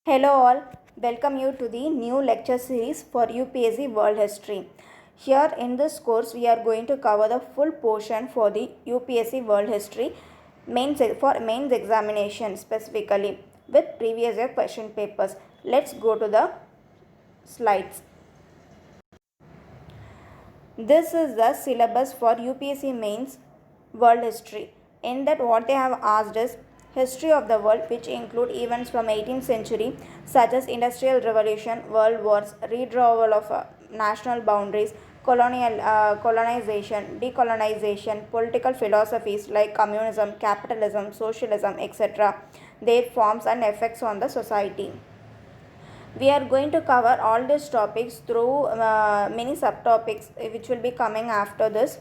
Hello all, welcome you to the new lecture series for UPSC World History. Here in this course we are going to cover the full portion for the UPSC World History mains examination specifically with previous year question papers. Let's go to the slides. This is the syllabus for UPSC mains World History. In that what they have asked is history of the world, which include events from 18th century such as industrial revolution, world wars, redrawal of national boundaries, colonization, decolonization, political philosophies like communism, capitalism, socialism, etc., their forms and effects on the society. We are going to cover all these topics through many subtopics which will be coming after this.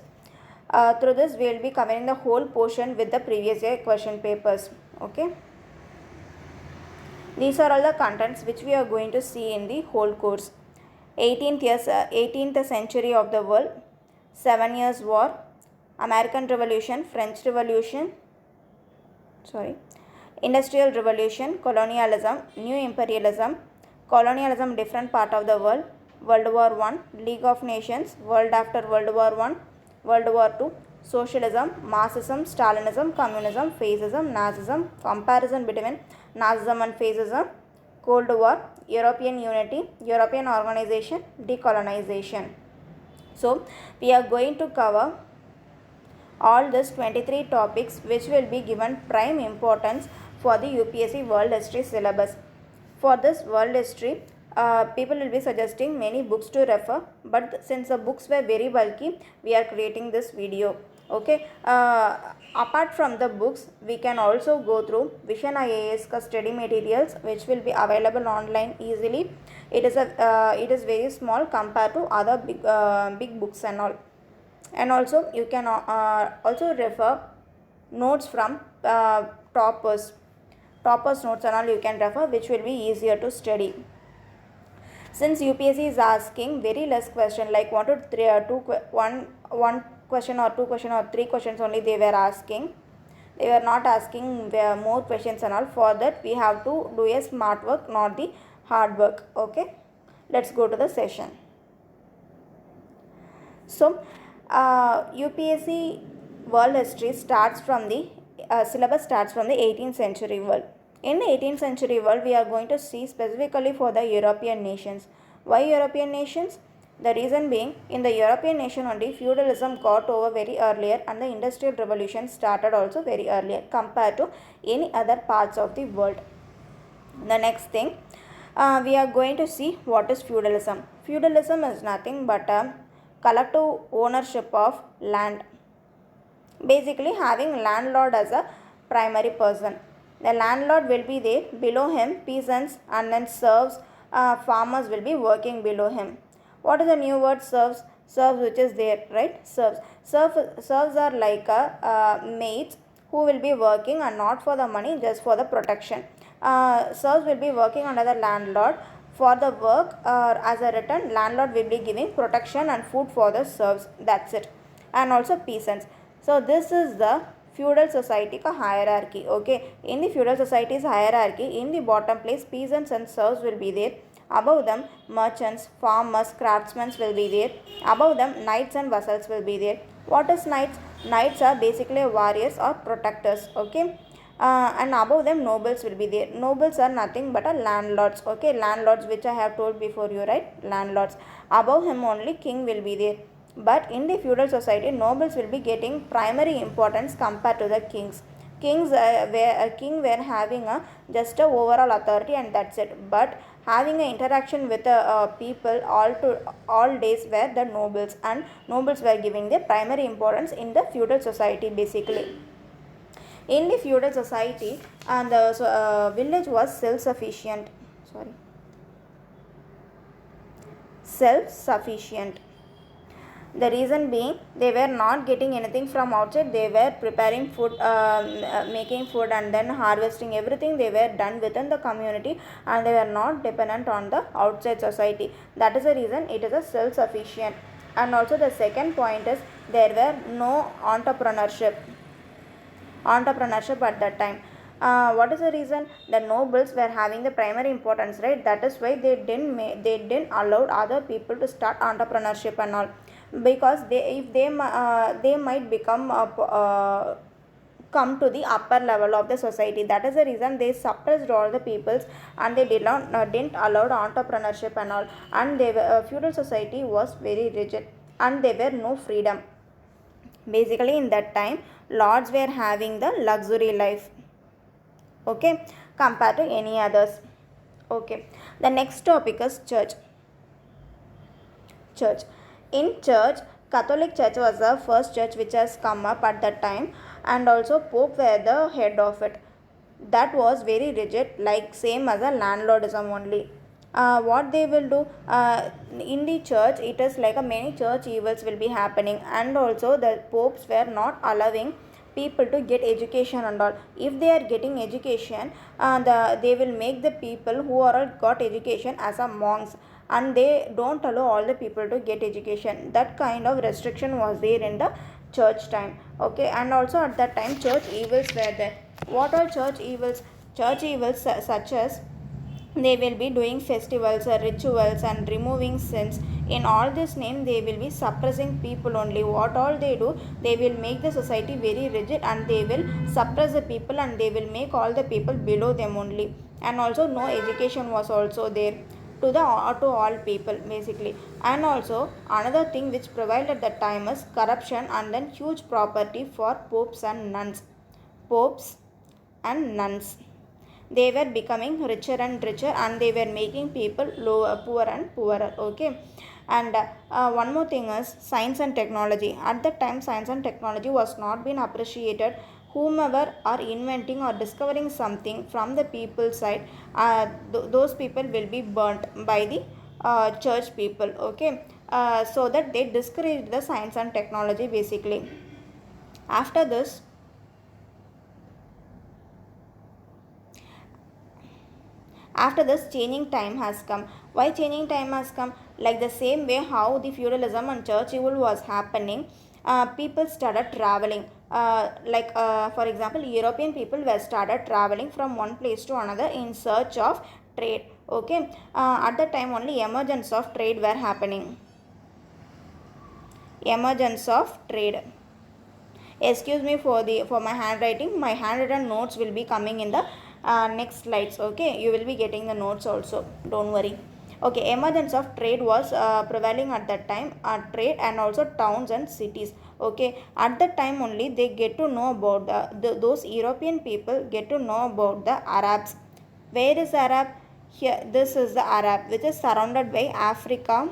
Through this we will be covering the whole portion with the previous year question papers. Okay, these are all the contents which we are going to see in the whole course. 18th century of the world, 7 years war, American Revolution, French Revolution, Industrial Revolution, colonialism, new imperialism, colonialism different part of the world, World War I, League of Nations, world after World War I, World War II, socialism, Marxism, Stalinism, communism, fascism, Nazism, comparison between Nazism and fascism, Cold War, European unity, European organization, decolonization. So we are going to cover all these 23 topics which will be given prime importance for the UPSC World History syllabus. For this World History, people will be suggesting many books to refer, but since the books were very bulky, we are creating this video. Okay, apart from the books, we can also go through Vision IAS study materials which will be available online easily. It is very small compared to other big books and all. And also you can also refer notes from toppers notes and all you can refer, which will be easier to study. Since UPSC is asking very less question, like one question or two question or three questions only they were asking, they were not asking more questions and all. For that we have to do a smart work, not the hard work. Okay, let's go to the session. So UPSC World History starts from the syllabus starts from the 18th century world. In the 18th century world, we are going to see specifically for the European nations. Why European nations? The reason being, in the European nation only, feudalism got over very earlier and the industrial revolution started also very earlier compared to any other parts of the world. The next thing, we are going to see what is feudalism. Feudalism is nothing but a collective ownership of land. Basically having landlord as a primary person. The landlord will be there, below him peasants and then serfs, farmers will be working below him. What is the new word serfs? Serfs which is there, right? Serfs are like maids who will be working and not for the money, just for the protection. Serfs will be working under the landlord for the work, as a return landlord will be giving protection and food for the serfs. That's it. And also peasants. So this is the feudal society ka hierarchy. Okay, in the feudal society's hierarchy, in the bottom place peasants and serfs will be there. Above them merchants, farmers, craftsmen will be there. Above them knights and vassals will be there. What is knights? Knights are basically warriors or protectors. Okay, and above them nobles will be there. Nobles are nothing but a landlords. Okay, landlords which I have told before you, right? Landlords. Above him only king will be there. But in the feudal society, nobles will be getting primary importance compared to the kings. King were having just a overall authority and that's it. But having an interaction with the people all days were the nobles, and nobles were giving the primary importance in the feudal society basically. In the feudal society, and the village was self-sufficient. Self-sufficient. The reason being, they were not getting anything from outside. They were preparing food, making food and then harvesting everything. They were done within the community and they were not dependent on the outside society. That is the reason it is a self-sufficient. And also the second point is, there were no entrepreneurship at that time. What is the reason? The nobles were having the primary importance, right? That is why they didn't allow other people to start entrepreneurship and all, because they might become come to the upper level of the society. That is the reason they suppressed all the peoples, and they didn't allow entrepreneurship and all, and feudal society was very rigid, and there were no freedom. Basically in that time lords were having the luxury life, okay, compared to any others. Okay, the next topic is church. In church, Catholic Church was the first church which has come up at that time, and also Pope were the head of it. That was very rigid, like same as a landlordism only. What they will do, in the church it is like a many church evils will be happening, and also the popes were not allowing people to get education and all. If they are getting education, they will make the people who are all got education as a monks, and they don't allow all the people to get education. That kind of restriction was there in the church time. Okay, and also at that time church evils were there. What are church evils? Church evils such as they will be doing festivals or rituals and removing sins. In all this name they will be suppressing people only. What all they do, they will make the society very rigid, and they will suppress the people, and they will make all the people below them only. And also no education was also there to all people basically. And also another thing which prevailed at that time is corruption, and then huge property for popes and nuns. They were becoming richer and richer, and they were making people lower, poor and poorer. Okay, and one more thing is science and technology. At that time science and technology was not been appreciated. Whomever are inventing or discovering something from the people side, those people will be burnt by the church people. Okay, so that they discouraged the science and technology basically. After this, changing time has come. Why changing time has come? Like the same way how the feudalism and church evil was happening, people started traveling. For example, European people were started traveling from one place to another in search of trade. Okay, at that time only emergence of trade were happening. Emergence of trade. Excuse me for my handwriting. My handwritten notes will be coming in the next slides. Okay, you will be getting the notes also, don't worry. Okay, emergence of trade was prevailing at that time, trade and also towns and cities. Okay, at that time only they get to know about those European people get to know about the Arabs. Where is Arab? Here, this is the Arab, which is surrounded by Africa.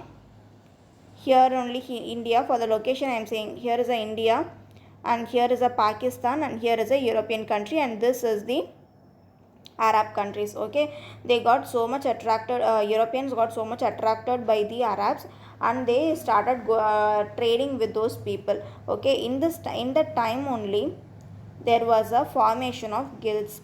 Here only India, for the location I am saying, here is a India, and here is a Pakistan, and here is a European country, and this is the Arab countries. Okay, they got so much attracted, Europeans got so much attracted by the Arabs, and they started trading with those people. Okay, in that time only there was a formation of guilds.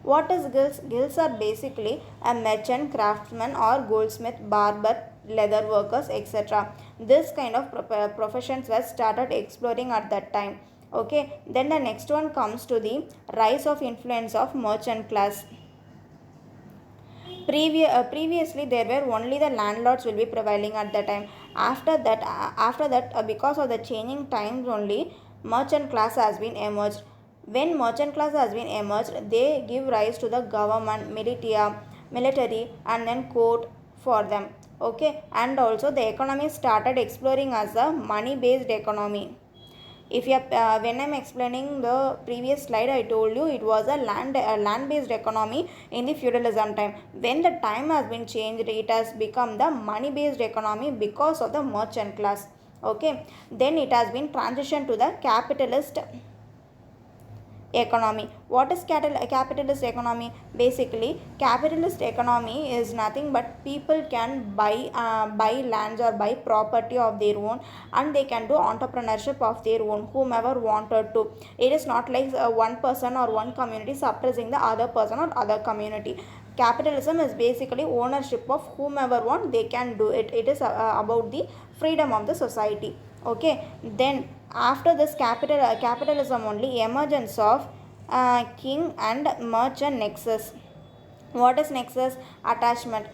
What is guilds? Guilds are basically a merchant, craftsman or goldsmith, barber, leather workers, etc. This kind of professions were started exploring at that time. Okay, then the next one comes to the rise of influence of merchant class. Previously there were only the landlords will be prevailing at that time. After that, because of the changing times only, merchant class has been emerged. When merchant class has been emerged, they give rise to the government, military, and then court for them. Okay, and also the economy started exploring as a money based economy. If you when I'm explaining the previous slide, I told you it was a land based economy in the feudalism time. When the time has been changed, it has become the money based economy because of the merchant class. Okay, then it has been transitioned to the capitalist economy. What is capitalist economy? Basically, capitalist economy is nothing but people can buy lands or buy property of their own, and they can do entrepreneurship of their own, whomever wanted to. It is not like one person or one community suppressing the other person or other community. Capitalism is basically ownership of whomever want, they can do it. It is about the freedom of the society. Okay, then after this capitalism only, emergence of king and merchant nexus. What is nexus? Attachment.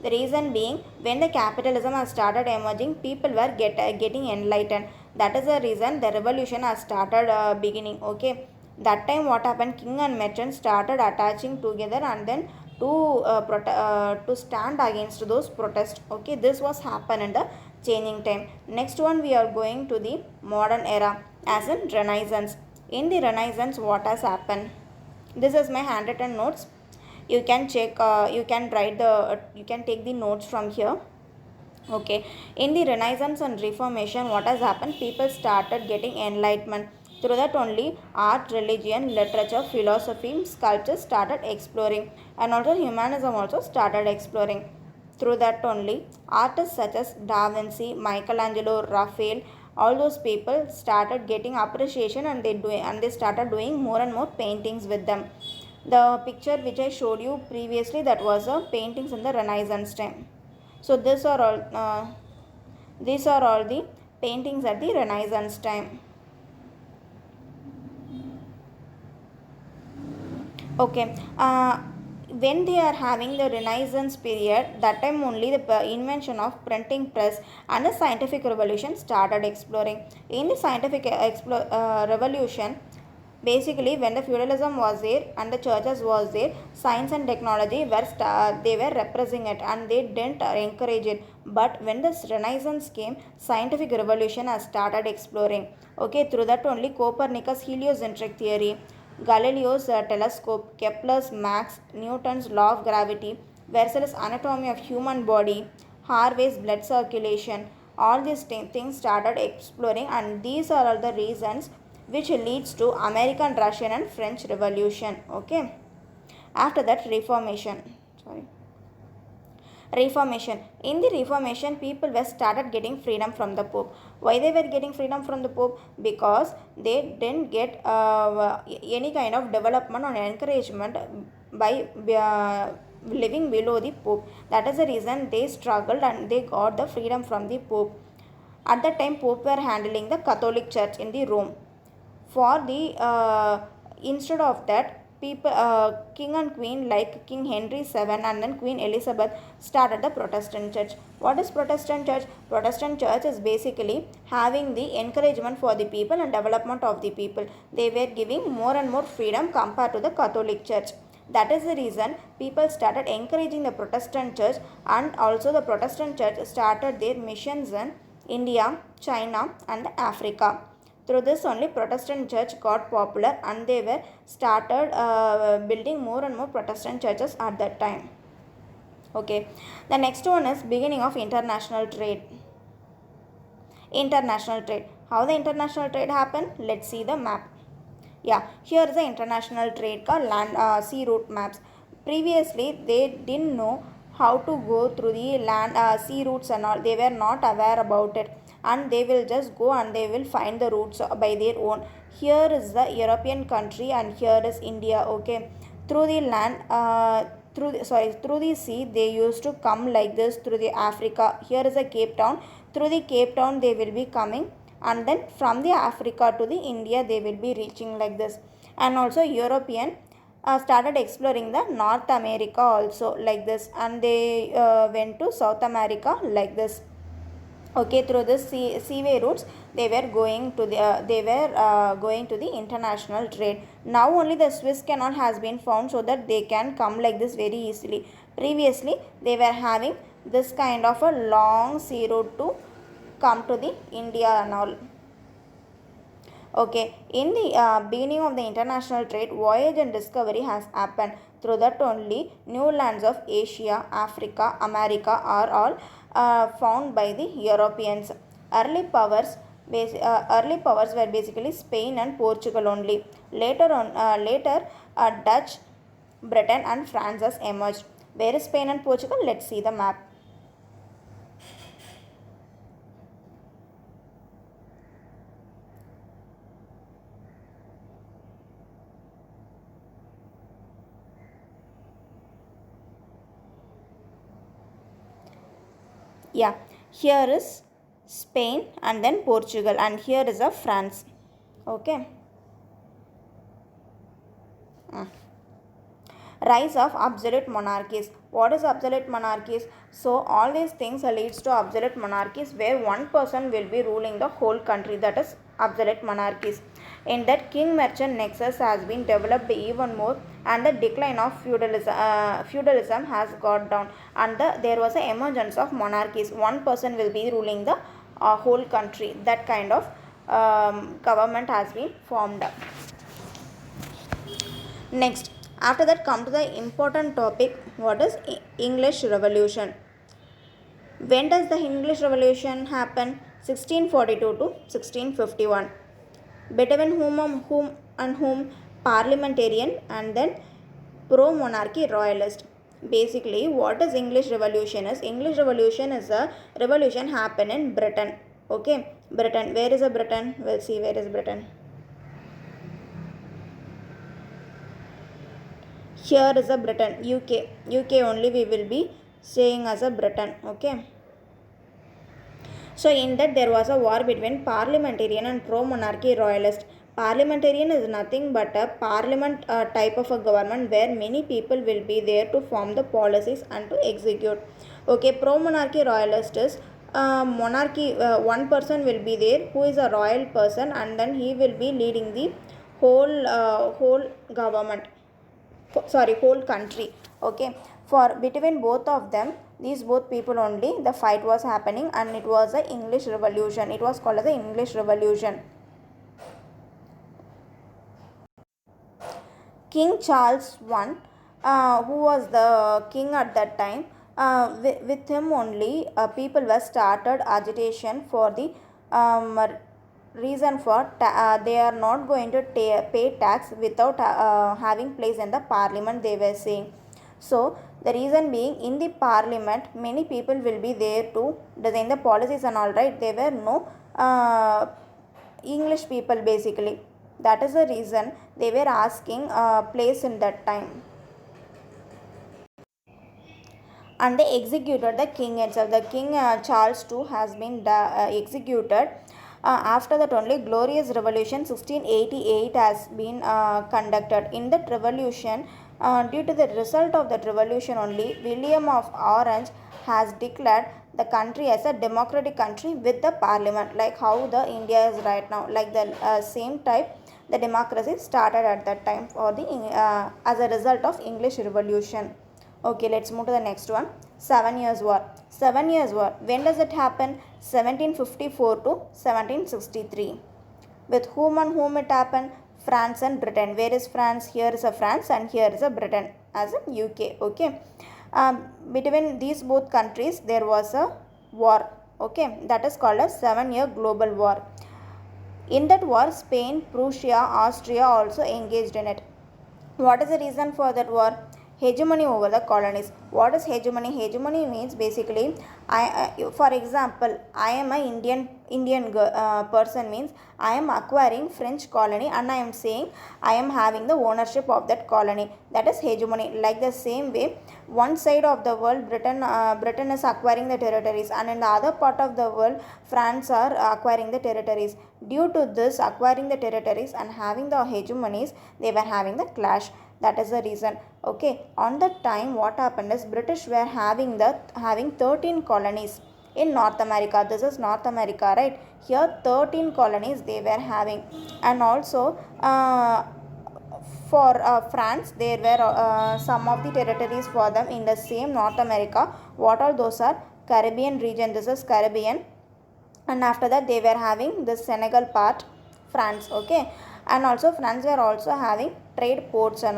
The reason being, when the capitalism has started emerging, people were getting enlightened. That is the reason the revolution has started beginning. Okay, that time what happened? King and merchant started attaching together, and then to stand against those protests. Okay, this was happen in the changing time. Next one, we are going to the modern era, as in Renaissance. In the Renaissance, what has happened? This is my handwritten notes. You can check, you can write the, you can take the notes from here. Okay, in the Renaissance and Reformation, what has happened? People started getting enlightenment. Through that only art, religion, literature, philosophy, sculpture started exploring, and also humanism also started exploring. Through that only artists such as Da Vinci, Michelangelo, Raphael, all those people started getting appreciation, and they started doing more and more paintings with them. The picture which I showed you previously, that was a paintings in the Renaissance time. So these are all the paintings at the Renaissance time. Okay. When they are having the Renaissance period, that time only the invention of printing press and the scientific revolution started exploring. In the scientific revolution, basically when the feudalism was there and the churches was there, science and technology were they were repressing it, and they didn't encourage it. But when this Renaissance came, scientific revolution has started exploring. Okay, through that only Copernicus heliocentric theory, Galileo's telescope, Kepler's max, Newton's law of gravity, Versailles' anatomy of human body, Harvey's blood circulation, all these things started exploring, and these are all the reasons which leads to American, Russian and French Revolution. Okay. After that, Reformation. Sorry. Reformation. In the Reformation, people were started getting freedom from the Pope. Why they were getting freedom from the Pope? Because they didn't get any kind of development or encouragement by living below the Pope. That is the reason they struggled and they got the freedom from the Pope. At that time, Pope were handling the Catholic Church in the Rome. For the instead of that, people, king and queen like King Henry VII and then Queen Elizabeth started the Protestant church. What is Protestant church? Protestant church is basically having the encouragement for the people and development of the people. They were giving more and more freedom compared to the Catholic church. That is the reason people started encouraging the Protestant church, and also the Protestant church started their missions in India, China and Africa. Through this only Protestant church got popular, and they were started building more and more Protestant churches at that time. Okay, the next one is beginning of international trade. International trade. How the international trade happened? Let's see the map. Yeah, here is the international trade called sea route maps. Previously, they didn't know how to go through the sea routes and all. They were not aware about it, and they will just go and they will find the routes by their own. Here is the European country, and here is India. Okay, through the land, through the sea, they used to come like this through the Africa. Here is a Cape Town. Through the Cape Town, they will be coming, and then from the Africa to the India they will be reaching like this. And also European started exploring the North America also like this, and they went to South America like this. Okay, through the seaway routes they were going to the going to the international trade. Now only the Swiss canal has been found, so that they can come like this very easily. Previously they were having this kind of a long sea route to come to the India and all. Okay, in the beginning of the international trade, voyage and discovery has happened. Through that only new lands of Asia, Africa, America are all found by the Europeans. Early powers, early powers were basically Spain and Portugal only. Later, Dutch, Britain and France has emerged. Where is Spain and Portugal? Let's see the map. Yeah, here is Spain and then Portugal, and here is a France. Okay. Rise of absolute monarchies. What is absolute monarchies? So all these things leads to absolute monarchies where one person will be ruling the whole country, that is absolute monarchies. In that, king merchant nexus has been developed even more, and the decline of feudalism has got down, and there was an emergence of monarchies. One person will be ruling the whole country. That kind of government has been formed up. Next, after that, come to the important topic, what is English Revolution. When does the English Revolution happen? 1642 to 1651. Between whom? Parliamentarian and then pro-monarchy royalist. Basically, what is English Revolution is? English Revolution is a revolution happen in Britain. Okay, Britain. Where is a Britain? We'll see where is Britain. Here is a Britain, UK. UK only we will be saying as a Britain. Okay. So in that there was a war between parliamentarian and pro-monarchy royalist. Parliamentarian is nothing but a parliament type of a government where many people will be there to form the policies and to execute. Okay, pro-monarchy royalist is monarchy. One person will be there who is a royal person, and then he will be leading the whole government. Whole country. Okay, for between both of them, these both people only the fight was happening, and it was a English Revolution. It was called as the English Revolution. King Charles I, who was the king at that time, with him only people were started agitation for the reason for they are not going to pay tax without having place in the parliament, they were saying. So the reason being, in the parliament many people will be there to design the policies and all, right. There were no English people basically. That is the reason they were asking place in that time. And they executed the king itself. The king Charles II has been executed. After that only glorious revolution 1688 has been conducted. In that revolution, due to the result of that revolution only, William of Orange has declared the country as a democratic country with the parliament, like how the India is right now. Like the same type, the democracy started at that time for the as a result of English Revolution. Okay, let's move to the next one. 7 Years War. 7 Years War. When does it happen? 1754 to 1763. With whom and whom it happened? France and Britain. Where is France? Here is a France and here is a Britain as in UK. Okay. Between these both countries there was a war. Okay. That is called a 7-year global war. In that war, Spain, Prussia, Austria also engaged in it. What is the reason for that war? Hegemony over the colonies. What is hegemony? Hegemony means basically, for example, I am a Indian person, means I am acquiring French colony and I am saying I am having the ownership of that colony. That is hegemony. Like the same way, one side of the world, Britain is acquiring the territories, and in the other part of the world, France are acquiring the territories. Due to this acquiring the territories and having the hegemonies, they were having the clash. That is the reason. Okay, on that time what happened is British were having 13 colonies in North America. This is North America, right? Here 13 colonies they were having. And also for France, there were some of the territories for them in the same North America. What all those are? Caribbean region. This is Caribbean. And after that they were having the Senegal part, France. Okay, and also France were also having trade ports and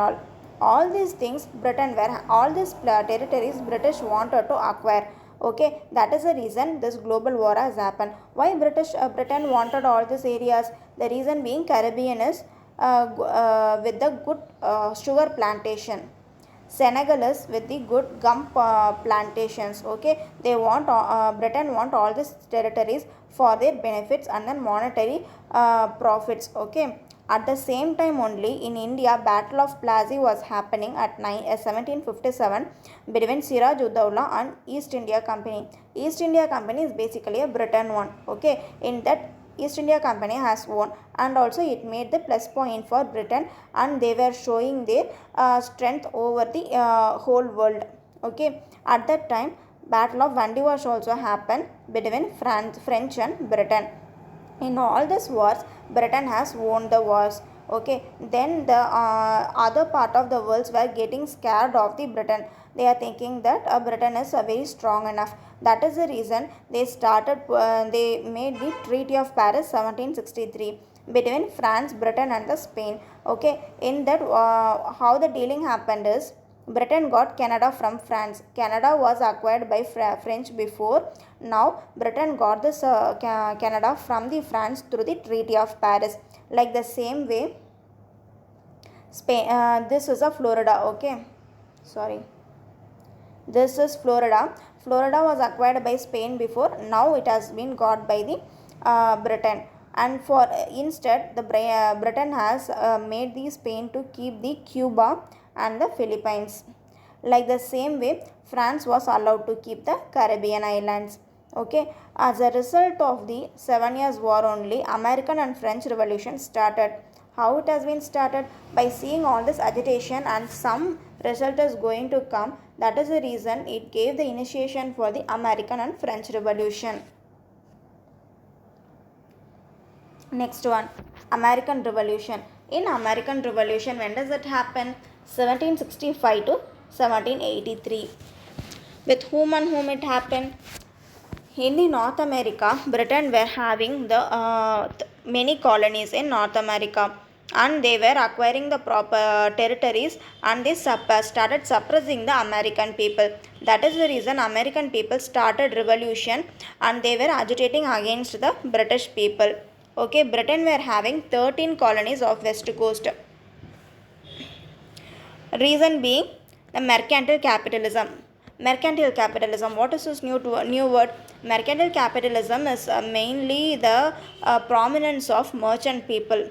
all these things. Britain were all these territories British wanted to acquire. Okay, that is the reason this global war has happened. Why Britain wanted all these areas? The reason being Caribbean is with the good sugar plantation. Senegal is with the good gum plantations. Okay, they want Britain want all these territories for their benefits and then monetary profits. Okay, at the same time only in India, Battle of Plassey was happening at 1757 between Siraj Uddaula and East India Company. East India Company is basically a Britain one. Okay, in that East India Company has won, and also it made the plus point for Britain, and they were showing their strength over the whole world. Okay, at that time Battle of Vandivash also happened between French and Britain. In all these wars, Britain has won the wars. Okay, then the other part of the world were getting scared of the Britain. They are thinking that Britain is very strong enough. That is the reason they made the Treaty of Paris 1763 between France, Britain and the Spain. Okay, in that how the dealing happened is Britain got Canada from France. Canada was acquired by French before. Now Britain got this Canada from the France through the Treaty of Paris. Like the same way, Spain. This is a Florida. Okay, sorry. This is Florida. Florida was acquired by Spain before. Now it has been got by the Britain. And for instead, the Britain has made the Spain to keep the Cuba and the Philippines. Like the same way, France was allowed to keep the Caribbean islands. Okay, as a result of the 7 Years' War only, American and French Revolution started. How it has been started? By seeing all this agitation and some result is going to come. That is the reason it gave the initiation for the American and French Revolution. Next one, American Revolution. In American Revolution, when does it happen? 1765 to 1783. With whom and whom it happened? In the North America, Britain were having the many colonies in North America, and they were acquiring the proper territories, and they started suppressing the American people. That is the reason American people started revolution, and they were agitating against the British people. Okay, Britain were having 13 colonies of West Coast. Reason being the mercantile capitalism. Mercantile capitalism. What is this new word? Mercantile capitalism is mainly the prominence of merchant people,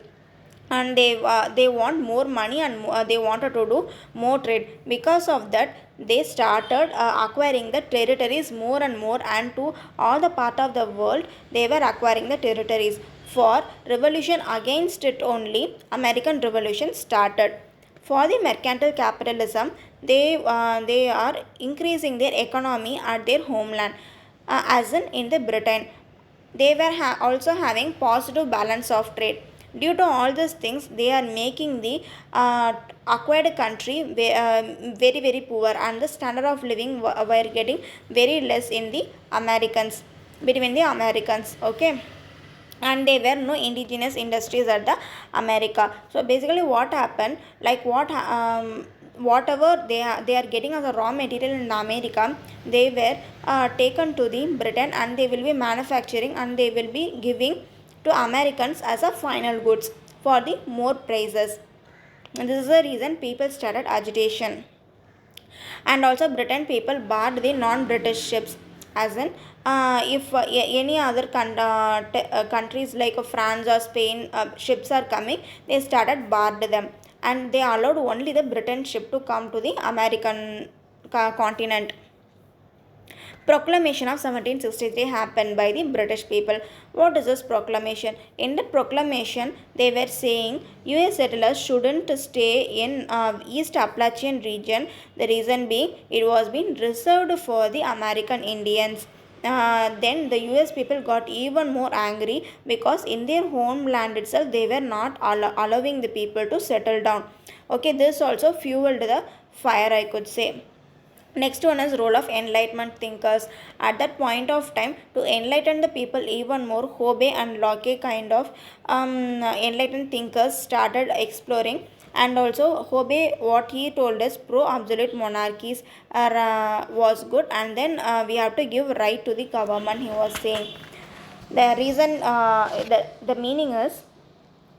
and they want more money, and they wanted to do more trade. Because of that, they started acquiring the territories more and more, and to all the part of the world they were acquiring the territories. For revolution against it only, American Revolution started. For the mercantile capitalism, they are increasing their economy at their homeland, as in the Britain. They were also having positive balance of trade. Due to all these things, they are making the acquired country very very poor, and the standard of living were getting very less in the Americans, between the Americans. Okay, and there were no indigenous industries at the America. So basically what happened, like whatever they are getting as a raw material in America, they were taken to the Britain, and they will be manufacturing, and they will be giving to Americans as a final goods for the more prices. And this is the reason people started agitation. And also Britain people barred the non-British ships, as in if any other countries like France or Spain ships are coming, they started barred them, and they allowed only the Britain ship to come to the American continent. Proclamation of 1763 happened by the British people. What is this proclamation? In the proclamation, they were saying US settlers shouldn't stay in East Appalachian region. The reason being, it was being reserved for the American Indians. Then the US people got even more angry, because in their homeland itself they were not allowing the people to settle down. Okay, this also fueled the fire, I could say. Next one is role of enlightenment thinkers. At that point of time, to enlighten the people even more, Hobbes and Locke kind of enlightened thinkers started exploring. And also Hobbes, what he told us, pro absolute monarchies was good, and then we have to give right to the government, he was saying. The reason, the meaning is,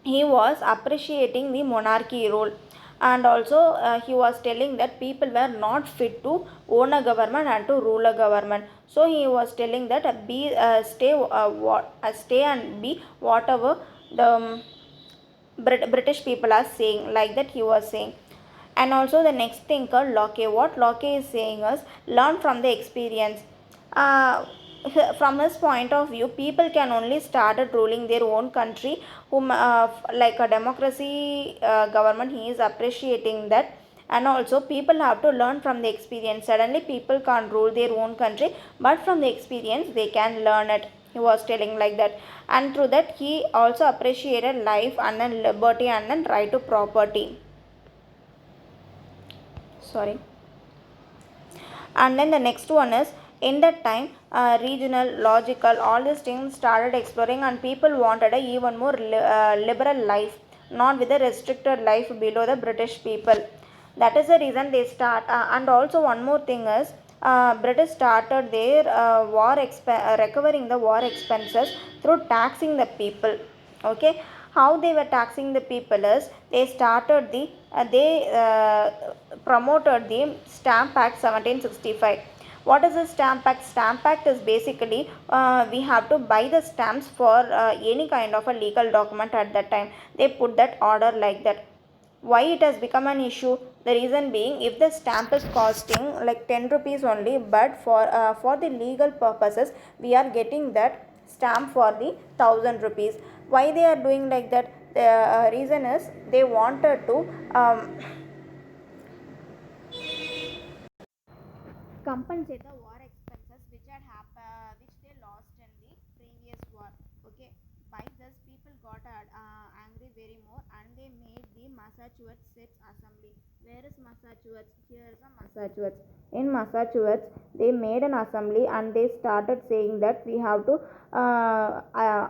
he was appreciating the monarchy role, and also he was telling that people were not fit to own a government and to rule a government. So he was telling that stay and be whatever the British people are saying, like that he was saying. And also the next thinker Locke, what Locke is saying is, learn from the experience. from his point of view, people can only start ruling their own country, whom like a democracy government. He is appreciating that, and also people have to learn from the experience. Suddenly, people can't rule their own country, but from the experience, they can learn it. He was telling like that, and through that, he also appreciated life and then liberty and then right to property. Sorry. And then the next one is, in that time, regional, logical, all these things started exploring, and people wanted a even more liberal life, not with a restricted life below the British people. That is the reason they start. And also one more thing is, British started their recovering the war expenses through taxing the people. Okay, how they were taxing the people is, they started the they promoted the Stamp Act 1765. What is the Stamp Act? Stamp Act is basically, we have to buy the stamps for any kind of a legal document. At that time, they put that order like that. Why it has become an issue? The reason being, if the stamp is costing like 10 rupees only, but for the legal purposes we are getting that stamp for the 1000 rupees. Why they are doing like that? The reason is, they wanted to compensate the war expenses which they lost in the previous war. Okay, by this people got angry very more, and they made the Massachusetts Assembly. Where is Massachusetts? Here is a Massachusetts. In Massachusetts, they made an assembly, and they started saying that we have to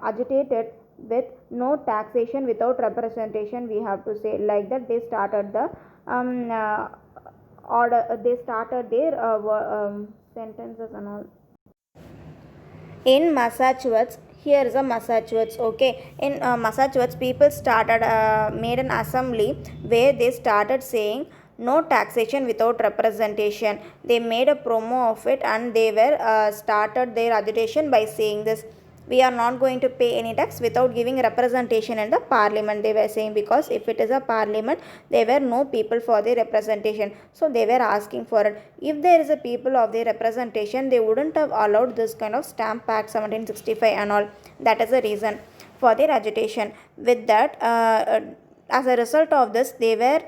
agitate it with no taxation without representation. We have to say like that. They started the um, uh, order. They started their sentences and all. In Massachusetts, here is a Massachusetts. Okay, in Massachusetts, people started made an assembly where they started saying no taxation without representation. They made a promo of it, and they were started their agitation by saying this: we are not going to pay any tax without giving representation in the parliament. They were saying, because if it is a parliament, there were no people for the representation, so they were asking for it. If there is a people of the representation, they wouldn't have allowed this kind of Stamp Act 1765 and all. That is the reason for their agitation. With that, as a result of this, they were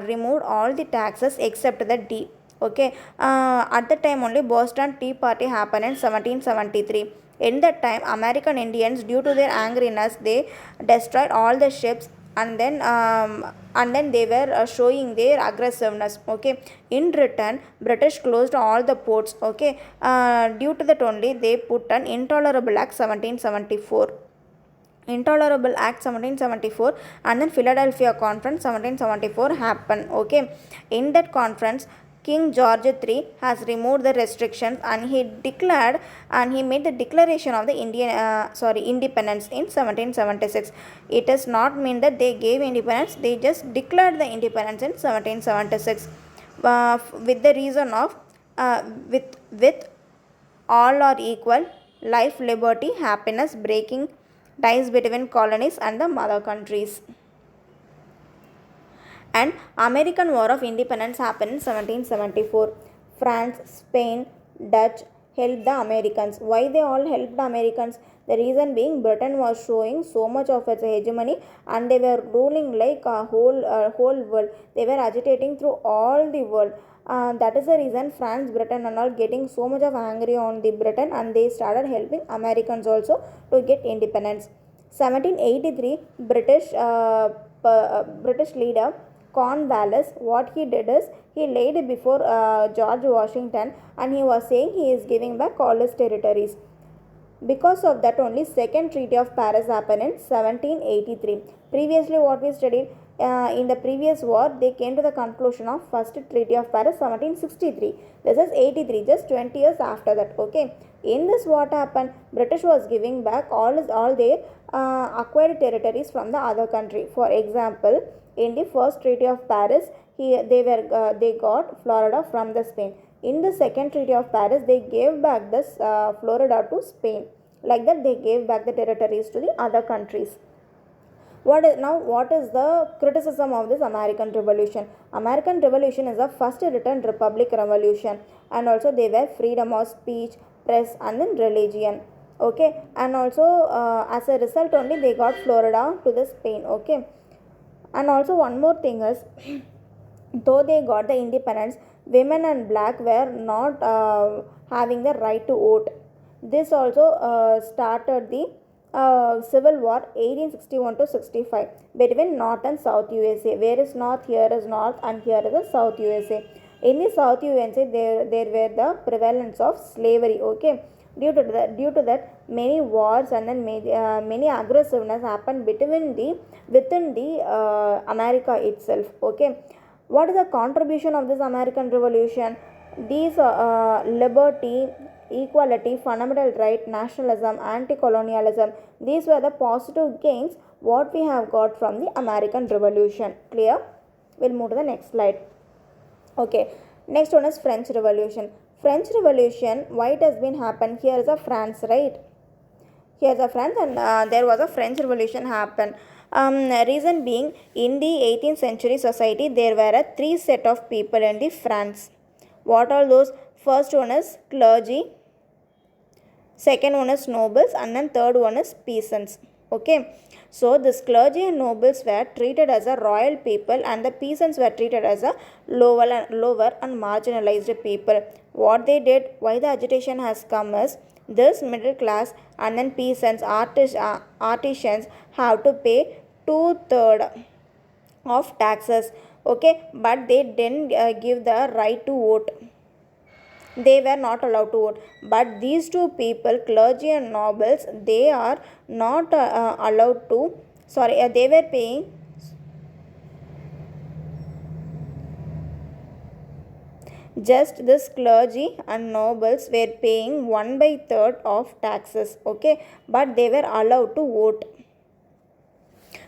removed all the taxes except the D. Okay, at the time only Boston Tea Party happened in 1773. In that time, American Indians, due to their angriness, they destroyed all the ships, and then they were showing their aggressiveness. Okay, in return, British closed all the ports. Okay, due to that only, they put an Intolerable Act 1774. Intolerable Act 1774, and then Philadelphia Conference 1774 happened. Okay, in that conference, King George III has removed the restrictions, and he declared, and he made the declaration of the independence in 1776. It does not mean that they gave independence; they just declared the independence in 1776, with the reason of with all are equal, life, liberty, happiness, breaking ties between colonies and the mother countries. And American War of Independence happened in 1774. France, Spain, Dutch helped the Americans. Why they all helped the Americans? The reason being, Britain was showing so much of its hegemony, and they were ruling like a whole world. They were agitating through all the world. That is the reason France, Britain and all getting so much of angry on the Britain, and they started helping Americans also to get independence. 1783, British leader Cornwallis, what he did is, he laid before George Washington, and he was saying he is giving back all his territories. Because of that only, second Treaty of Paris happened in 1783. Previously, what we studied in the previous war, they came to the conclusion of first Treaty of Paris 1763. This is 83, just 20 years after that. Okay, in this what happened? British was giving back all their acquired territories from the other country. For example, in the first Treaty of Paris, they got Florida from the Spain. In the second Treaty of Paris, they gave back this Florida to Spain. Like that, they gave back the territories to the other countries. What is the criticism of this American Revolution? American Revolution is the first written republic revolution, and also they were freedom of speech, press and then religion. Okay, and also as a result only they got Florida to the Spain. Okay, and also one more thing is though they got the independence, women and black were not having the right to vote. This also started the civil war 1861 to 65 between north and south USA. Where is north? Here is north and here is the south USA. In the south USA there were the prevalence of slavery. Okay, due to that many wars and then many aggressiveness happened within the America itself. Okay, what is the contribution of this American Revolution? These liberty, equality, fundamental right, nationalism, anti-colonialism, these were the positive gains what we have got from the American Revolution. Clear? We'll move to the next slide. Okay, next one is French Revolution. French Revolution, why it has been happened? Here is a France, right? Here's a France, and there was a French Revolution happen. Reason being, in the 18th century society, there were a three set of people in the France. What are those? First one is clergy, second one is nobles, and then third one is peasants. Okay, so this clergy and nobles were treated as a royal people, and the peasants were treated as a lower and marginalized people. What they did, why the agitation has come is, this middle class and then peasants, artisans have to pay 2/3 of taxes. Okay, but they didn't give the right to vote. They were not allowed to vote. But these two people, clergy and nobles, they are not allowed to. Sorry, they were paying. Just this clergy and nobles were paying 1/3 of taxes. Okay, but they were allowed to vote.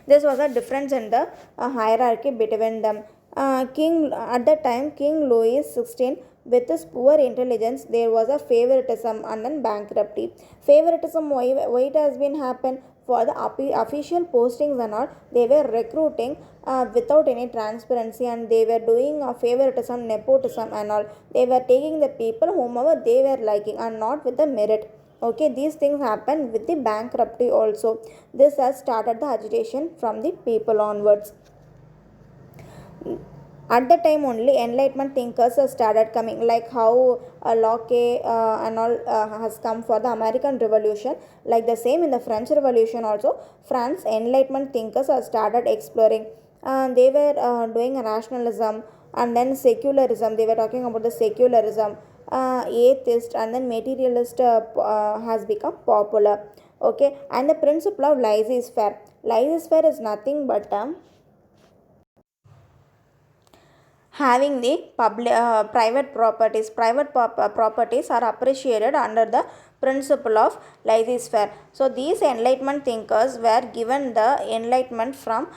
This was a difference in the hierarchy between them. King at the time, King Louis XVI, with his poor intelligence, there was a favoritism and then bankruptcy. Favoritism, why it has been happened? For the official postings and all, they were recruiting without any transparency, and they were doing favoritism, nepotism and all. They were taking the people whomever they were liking and not with the merit. Okay, these things happen with the bankruptcy also. This has started the agitation from the people onwards. At the time only enlightenment thinkers started coming, like how Locke and all has come for the American Revolution. Like the same in the French Revolution also, France enlightenment thinkers started exploring. They were doing rationalism and then secularism. They were talking about the secularism, atheist and then materialist has become popular. Okay, and the principle of laissez-faire. Laissez-faire is nothing but having the private properties. Properties are appreciated under the principle of laissez-faire. So these enlightenment thinkers were given the enlightenment from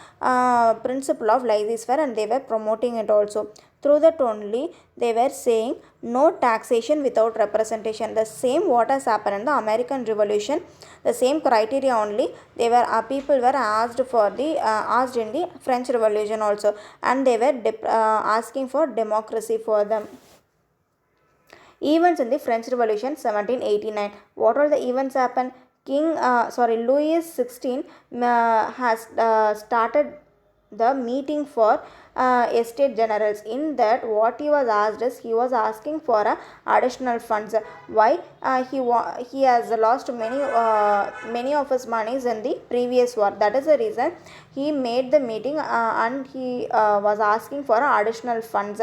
principle of laissez-faire, and they were promoting it also. Through that only they were saying no taxation without representation. The same what has happened in the American Revolution, the same criteria only they were people were asked for the asked in the French Revolution also, and they were asking for democracy for them. Events in the French Revolution 1789. What all the events happened? Louis XVI has started the meeting for estate generals. In that, what he was asked is, he was asking for additional funds. Why? He has lost many of his monies in the previous war. That is the reason he made the meeting and he was asking for additional funds.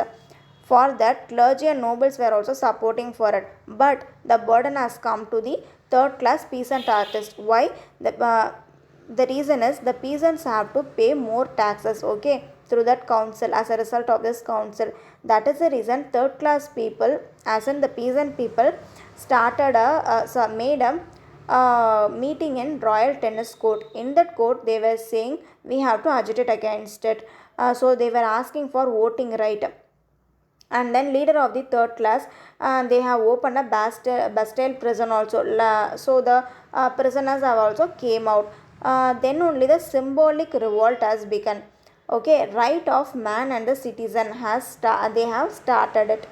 For that, clergy and nobles were also supporting for it. But the burden has come to the third class peasant artist. Why? The reason is the peasants have to pay more taxes. Okay, through that council, as a result of this council. That is the reason third class people, as in the peasant people, started made a meeting in Royal Tennis Court. In that court, they were saying we have to agitate against it. So they were asking for voting right. And then leader of the third class, they have opened a Bastille prison also. So the prisoners have also came out. Then only the symbolic revolt has begun. Okay, right of man and the citizen they have started it.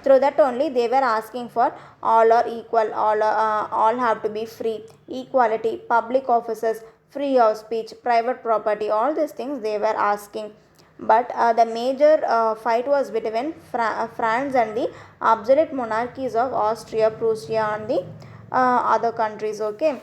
Through that only they were asking for all are equal, all have to be free, equality, public offices, free of speech, private property, all these things they were asking. But the major fight was between France and the absolute monarchies of Austria, Prussia, and the other countries. Okay.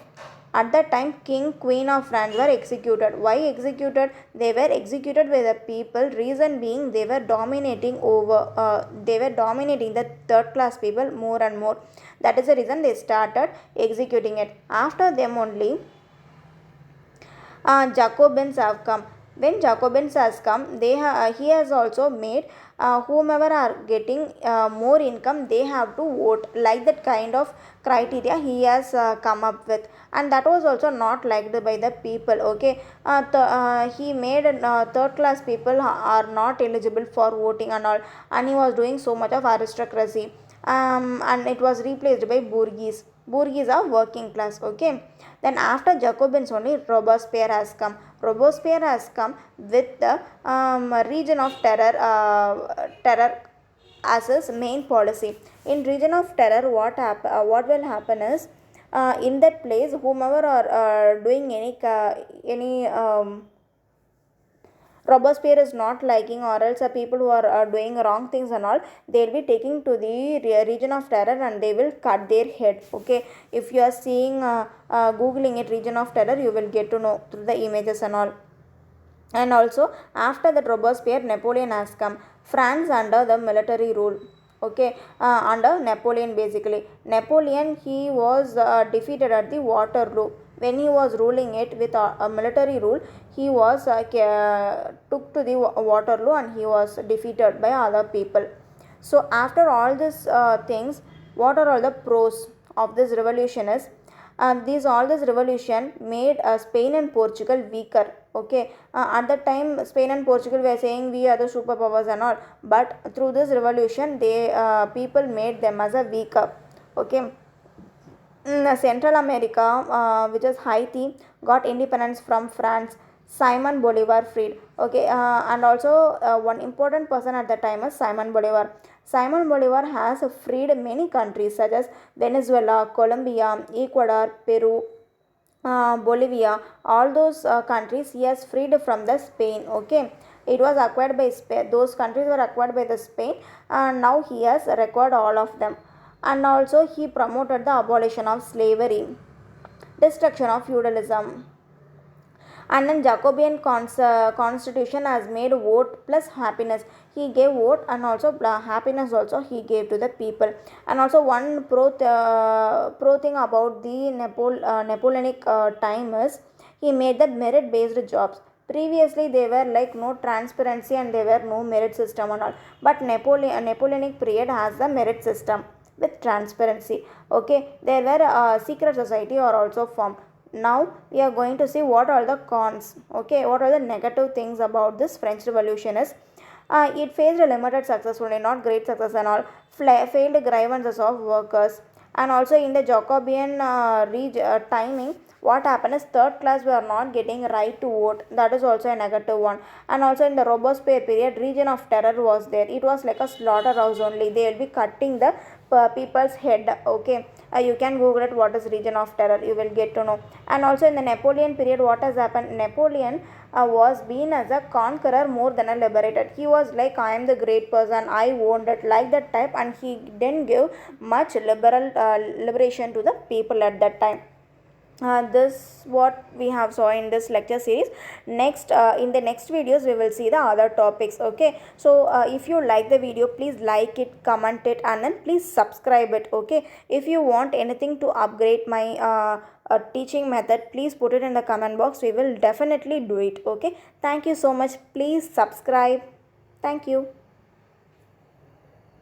At that time, king, queen of France were executed. Why executed? They were executed by the people. Reason being, they were dominating the third class people more and more. That is the reason they started executing it. After them only, Jacobins have come. When Jacobins has come, he has also made whomever are getting more income, they have to vote. Like that kind of criteria he has come up with, and that was also not liked by the people. Okay, he made third class people are not eligible for voting and all, and he was doing so much of aristocracy. And it was replaced by bourgeois. Bourgeois are working class. Okay, then after Jacobins only Robespierre has come. Robespierre has come with the region of terror as his main policy. In region of terror, what will happen is, in that place, whomever are doing any Robespierre is not liking, or else people who are doing wrong things and all, they will be taking to the region of terror and they will cut their head. Okay, if you are seeing googling it region of terror, you will get to know through the images and all. And also after that Robespierre, Napoleon has come. France under the military rule. Okay, under Napoleon, basically Napoleon, he was defeated at the Waterloo. When he was ruling it with a military rule, he was took to the Waterloo and he was defeated by other people. So after all these things, what are all the pros of this revolution is, all this revolution made Spain and Portugal weaker. Okay, at that time Spain and Portugal were saying we are the superpowers and all, but through this revolution, they people made them as a weaker. Okay. Central America, which is Haiti, got independence from France. Simon Bolivar freed. Okay, and also one important person at the time is Simon Bolivar. Simon Bolivar has freed many countries such as Venezuela, Colombia, Ecuador, Peru, Bolivia. All those countries he has freed from the Spain. Okay, it was acquired by Spain. Those countries were acquired by the Spain, and now he has required all of them. And also he promoted the abolition of slavery, destruction of feudalism. And then Jacobean constitution has made vote plus happiness. He gave vote and also happiness also he gave to the people. And also one pro thing about the Napoleonic time is, he made the merit based jobs. Previously they were like no transparency and there were no merit system and all, but Napoleonic period has the merit system with transparency. Okay, there were secret society are also formed. Now we are going to see what are the cons. Okay, what are the negative things about this French Revolution is, it faced a limited success only, not great success and all. Failed grievances of workers. And also in the Jacobean timing, what happened is third class were not getting right to vote. That is also a negative one. And also in the Robespierre period, region of terror was there. It was like a slaughterhouse only. They will be cutting the people's head. Okay, you can google it, what is region of terror, you will get to know. And also in the Napoleon period, what has happened, Napoleon was being as a conqueror more than a liberator. He was like, I am the great person, I owned it, like that type, and he didn't give much liberation to the people at that time. This what we have saw in this lecture series. Next in the next videos we will see the other topics. Okay, so if you like the video, please like it, comment it, and then please subscribe it. Okay, if you want anything to upgrade my teaching method, please put it in the comment box, we will definitely do it. Okay, thank you so much, please subscribe. Thank you.